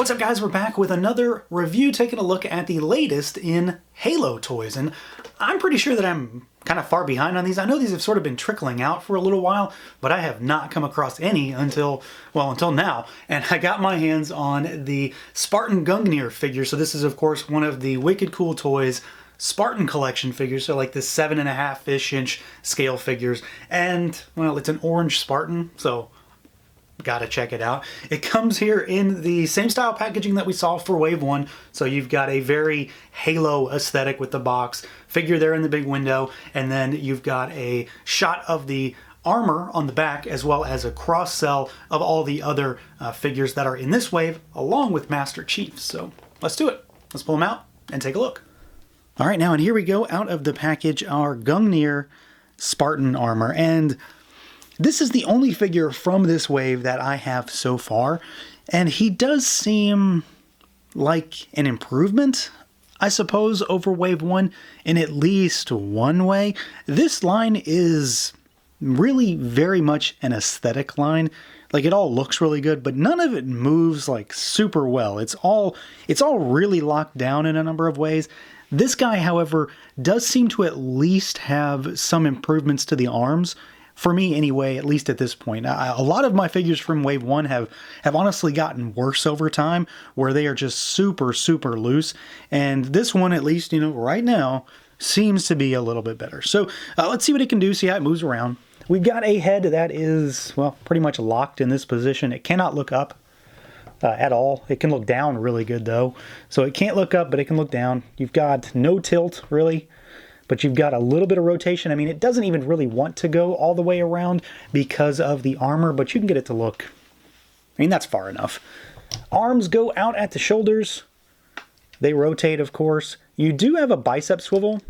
What's up, guys? We're back with another review, taking a look at the latest in Halo toys, and I'm pretty sure that I'm kind of far behind on these. I know these have sort of been trickling out for a little while, but I have not come across any until now, and I got my hands on the Spartan Gungnir figure. So this is, of course, one of the Wicked Cool Toys Spartan collection figures, so like the 7.5-inch scale figures, and, well, it's an orange Spartan, so gotta check it out. It comes here in the same style packaging that we saw for Wave 1, so you've got a very Halo aesthetic with the box, figure there in the big window, and then you've got a shot of the armor on the back, as well as a cross-sell of all the other figures that are in this wave, along with Master Chiefs. So let's do it. Let's pull them out and take a look. All right, now, and here we go, out of the package, our Gungnir Spartan armor, and this is the only figure from this wave that I have so far, and he does seem like an improvement, I suppose, over Wave 1 in at least one way. This line is really very much an aesthetic line. Like, it all looks really good, but none of it moves like super well. It's all really locked down in a number of ways. This guy, however, does seem to at least have some improvements to the arms. For me, anyway, at least at this point. A lot of my figures from Wave 1 have honestly gotten worse over time, where they are just super, super loose. And this one, at least, right now, seems to be a little bit better. So let's see what it can do, see how it moves around. We've got a head that is, well, pretty much locked in this position. It cannot look up at all. It can look down really good, though. So it can't look up, but it can look down. You've got no tilt, really. But you've got a little bit of rotation. I mean, it doesn't even really want to go all the way around because of the armor, but you can get it to look, I mean, that's far enough. Arms go out at the shoulders. They rotate, of course. You do have a bicep swivel.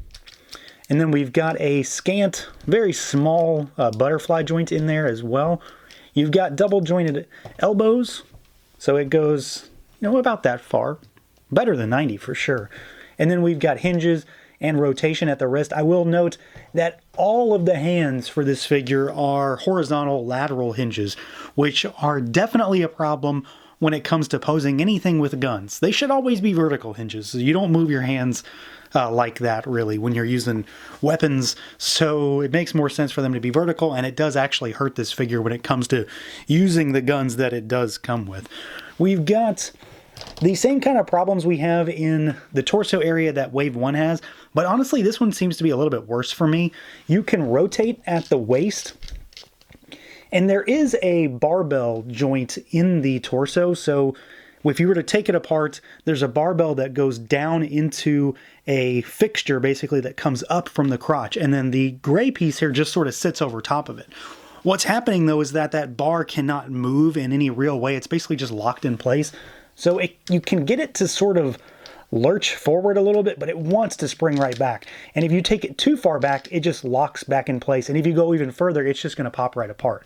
And then we've got a scant, very small butterfly joint in there as well. You've got double jointed elbows. So it goes, about that far. Better than 90 for sure. And then we've got hinges and rotation at the wrist. I will note that all of the hands for this figure are horizontal lateral hinges, which are definitely a problem when it comes to posing anything with guns. They should always be vertical hinges, so you don't move your hands like that, really, when you're using weapons. So it makes more sense for them to be vertical, and it does actually hurt this figure when it comes to using the guns that it does come with. We've got the same kind of problems we have in the torso area that Wave 1 has, but honestly, this one seems to be a little bit worse for me. You can rotate at the waist, and there is a barbell joint in the torso, so if you were to take it apart, there's a barbell that goes down into a fixture, basically, that comes up from the crotch, and then the gray piece here just sort of sits over top of it. What's happening, though, is that that bar cannot move in any real way. It's basically just locked in place. So you can get it to sort of lurch forward a little bit, but it wants to spring right back. And if you take it too far back, it just locks back in place. And if you go even further, it's just going to pop right apart.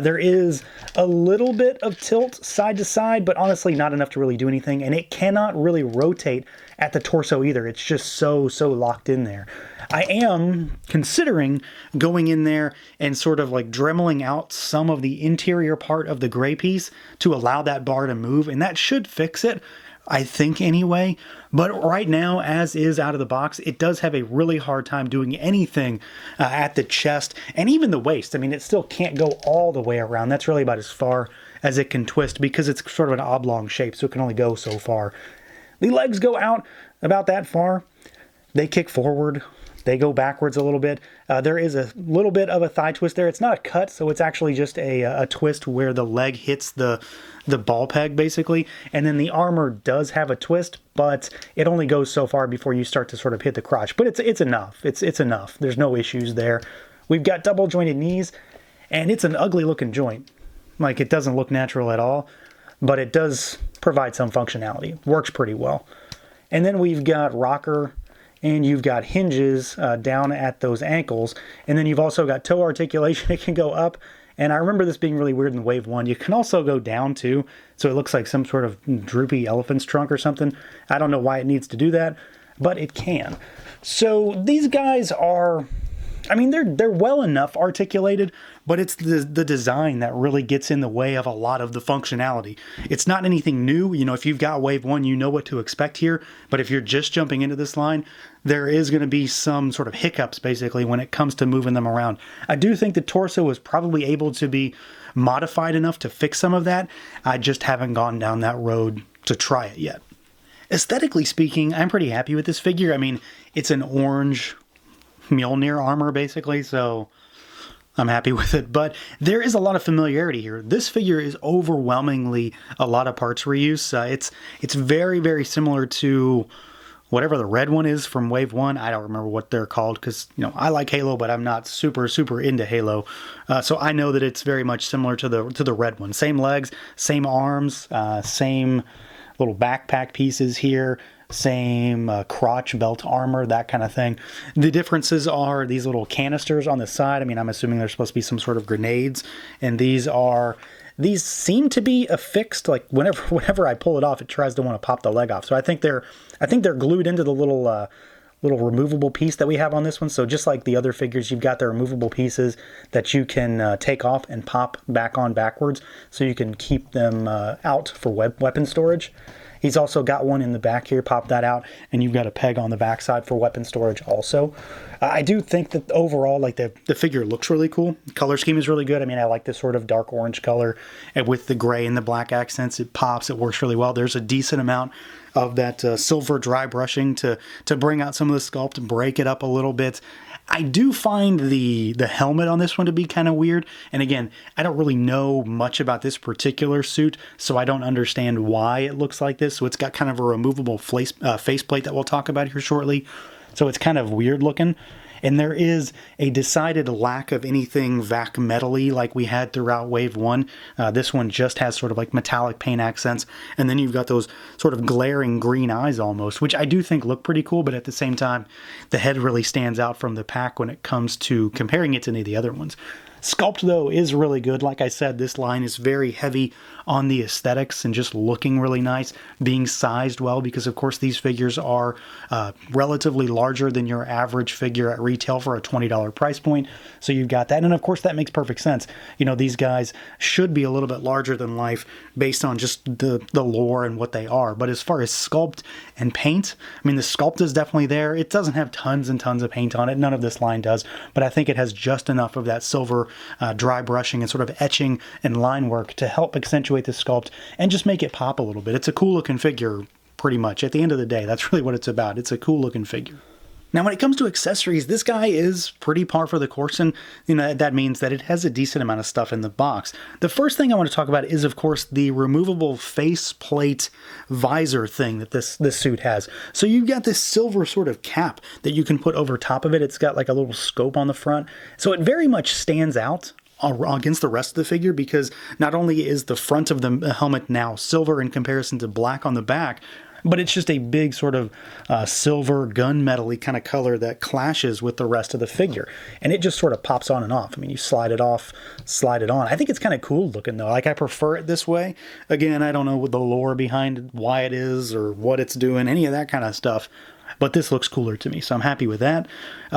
There is a little bit of tilt side to side, but honestly not enough to really do anything. And it cannot really rotate at the torso either. It's just so locked in there. I am considering going in there and sort of like dremeling out some of the interior part of the gray piece to allow that bar to move, and that should fix it, I think, anyway. But right now, as is out of the box, it does have a really hard time doing anything at the chest and even the waist. I mean, it still can't go all the way around. That's really about as far as it can twist because it's sort of an oblong shape, so it can only go so far. The legs go out about that far. They kick forward. They go backwards a little bit. There is a little bit of a thigh twist there. It's not a cut, so it's actually just a twist where the leg hits the ball peg, basically. And then the armor does have a twist, but it only goes so far before you start to sort of hit the crotch. But it's enough. It's enough. There's no issues there. We've got double jointed knees, and it's an ugly looking joint. Like, it doesn't look natural at all, but it does provide some functionality. Works pretty well. And then we've got rocker, and you've got hinges down at those ankles, and then you've also got toe articulation. It can go up, and I remember this being really weird in Wave 1. You can also go down too, so it looks like some sort of droopy elephant's trunk or something. I don't know why it needs to do that, but it can. So these guys are I mean, they're well enough articulated, but it's the design that really gets in the way of a lot of the functionality. It's not anything new. You know, if you've got Wave 1, you know what to expect here. But if you're just jumping into this line, there is going to be some sort of hiccups, basically, when it comes to moving them around. I do think the torso was probably able to be modified enough to fix some of that. I just haven't gone down that road to try it yet. Aesthetically speaking, I'm pretty happy with this figure. I mean, it's an orange Mjolnir armor, basically, so I'm happy with it. But there is a lot of familiarity here. This figure is overwhelmingly a lot of parts reuse. It's very, very similar to whatever the red one is from Wave 1. I don't remember what they're called because, you know, I like Halo, but I'm not super into Halo. So I know that it's very much similar to the red one. Same legs, same arms, same little backpack pieces here, same crotch belt armor, that kind of thing. The differences are these little canisters on the side. I mean, I'm assuming they're supposed to be some sort of grenades, and these seem to be affixed. Like whenever I pull it off, it tries to want to pop the leg off. So I think they're glued into the little removable piece that we have on this one. So just like the other figures, you've got the removable pieces that you can take off and pop back on backwards, so you can keep them out for weapon storage. He's also got one in the back here, pop that out, and you've got a peg on the backside for weapon storage also. I do think that overall, like the figure looks really cool. The color scheme is really good. I mean, I like this sort of dark orange color, and with the gray and the black accents, it pops, it works really well. There's a decent amount of that silver dry brushing to bring out some of the sculpt and break it up a little bit. I do find the helmet on this one to be kind of weird. And again, I don't really know much about this particular suit, so I don't understand why it looks like this. So it's got kind of a removable faceplate that we'll talk about here shortly. So it's kind of weird looking. And there is a decided lack of anything vac metal-y like we had throughout Wave 1. This one just has sort of like metallic paint accents. And then you've got those sort of glaring green eyes almost, which I do think look pretty cool. But at the same time, the head really stands out from the pack when it comes to comparing it to any of the other ones. Sculpt, though, is really good. Like I said, this line is very heavy on the aesthetics and just looking really nice, being sized well, because of course these figures are relatively larger than your average figure at retail for a $20 price point. So you've got that, and of course that makes perfect sense. You know, these guys should be a little bit larger than life based on just the lore and what they are. But as far as sculpt and paint, I mean, the sculpt is definitely there. It doesn't have tons and tons of paint on it. None of this line does, but I think it has just enough of that silver dry brushing and sort of etching and line work to help accentuate the sculpt and just make it pop a little bit. It's a cool looking figure, pretty much. At the end of the day, that's really what it's about. It's a cool looking figure. Now, when it comes to accessories, this guy is pretty par for the course, and you know that means that it has a decent amount of stuff in the box. The first thing I want to talk about is, of course, the removable faceplate visor thing that this suit has. So you've got this silver sort of cap that you can put over top of it. It's got like a little scope on the front, so it very much stands out against the rest of the figure, because not only is the front of the helmet now silver in comparison to black on the back, but it's just a big sort of silver gunmetal-y kind of color that clashes with the rest of the figure. And it just sort of pops on and off. I mean, you slide it off, slide it on. I think it's kind of cool looking, though. Like, I prefer it this way. Again, I don't know the lore behind why it is or what it's doing, any of that kind of stuff. But this looks cooler to me, so I'm happy with that.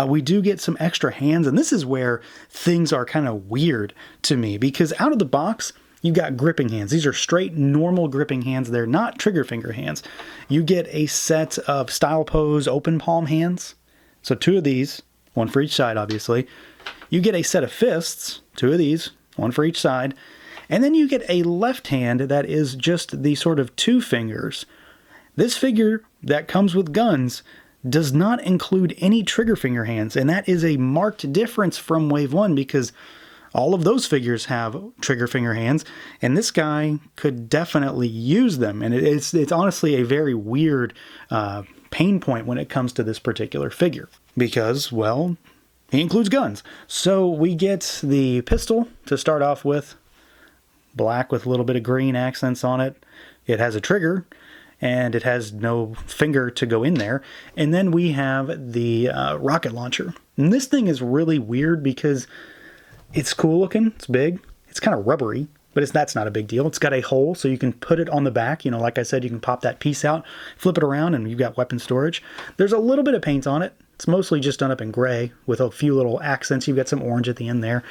We do get some extra hands, and this is where things are kind of weird to me, because out of the box, you've got gripping hands. These are straight, normal gripping hands. They're not trigger finger hands. You get a set of style pose open palm hands. So 2 of these, 1 for each side, obviously. You get a set of fists, 2 of these, 1 for each side. And then you get a left hand that is just the sort of 2 fingers. This figure that comes with guns does not include any trigger finger hands, and that is a marked difference from Wave 1, because all of those figures have trigger finger hands, and this guy could definitely use them. And it's honestly a very weird pain point when it comes to this particular figure, because, well, he includes guns. So we get the pistol to start off with, black with a little bit of green accents on it. It has a trigger, and it has no finger to go in there. And then we have the rocket launcher. And this thing is really weird because it's cool looking, it's big, it's kind of rubbery, but that's not a big deal. It's got a hole so you can put it on the back. You know, like I said, you can pop that piece out, flip it around, and you've got weapon storage. There's a little bit of paint on it, It's mostly just done up in gray with a few little accents. You've got some orange at the end there.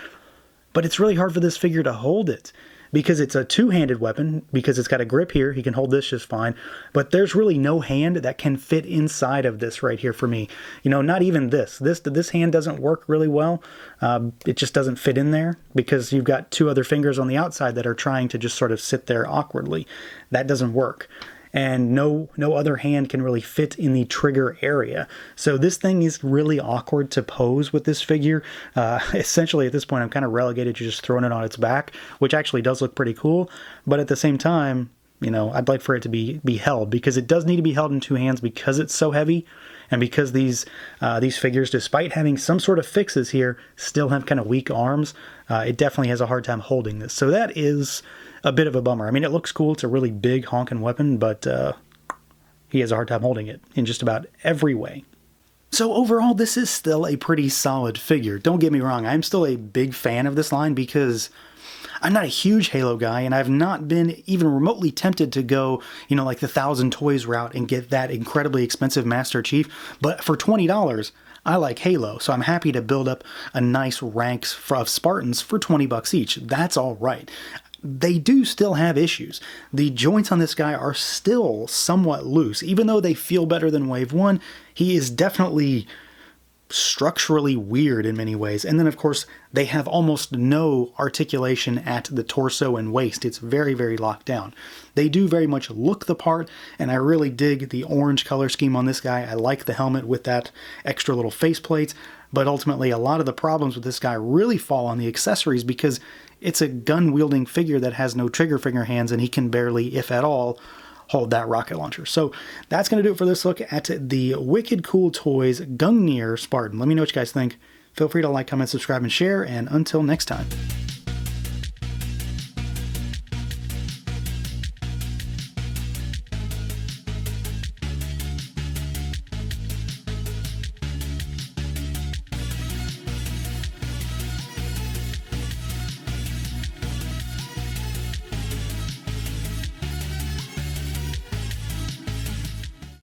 But it's really hard for this figure to hold it because it's a two-handed weapon, because it's got a grip here. He can hold this just fine. But there's really no hand that can fit inside of this right here for me. You know, not even this. This hand doesn't work really well. It just doesn't fit in there because you've got two other fingers on the outside that are trying to just sort of sit there awkwardly. That doesn't work. And no other hand can really fit in the trigger area. So this thing is really awkward to pose with this figure. Essentially, at this point, I'm kind of relegated to just throwing it on its back, which actually does look pretty cool. But at the same time, you know, I'd like for it to be held, because it does need to be held in two hands because it's so heavy, and because these figures, despite having some sort of fixes here, still have kind of weak arms. It definitely has a hard time holding this. So that is a bit of a bummer. I mean, it looks cool. It's a really big honking weapon, but he has a hard time holding it in just about every way. So overall, this is still a pretty solid figure. Don't get me wrong. I'm still a big fan of this line because I'm not a huge Halo guy, and I've not been even remotely tempted to go, you know, like the 1,000 toys route and get that incredibly expensive Master Chief. But for $20, I like Halo, so I'm happy to build up a nice ranks of Spartans for 20 bucks each. That's all right. They do still have issues. The joints on this guy are still somewhat loose. Even though they feel better than Wave 1, he is definitely structurally weird in many ways. And then, of course, they have almost no articulation at the torso and waist. It's very, very locked down. They do very much look the part, and I really dig the orange color scheme on this guy. I like the helmet with that extra little faceplate, but ultimately a lot of the problems with this guy really fall on the accessories because it's a gun-wielding figure that has no trigger finger hands, and he can barely, if at all, hold that rocket launcher. So that's going to do it for this look at the Wicked Cool Toys Gungnir Spartan. Let me know what you guys think. Feel free to like, comment, subscribe, and share, and until next time.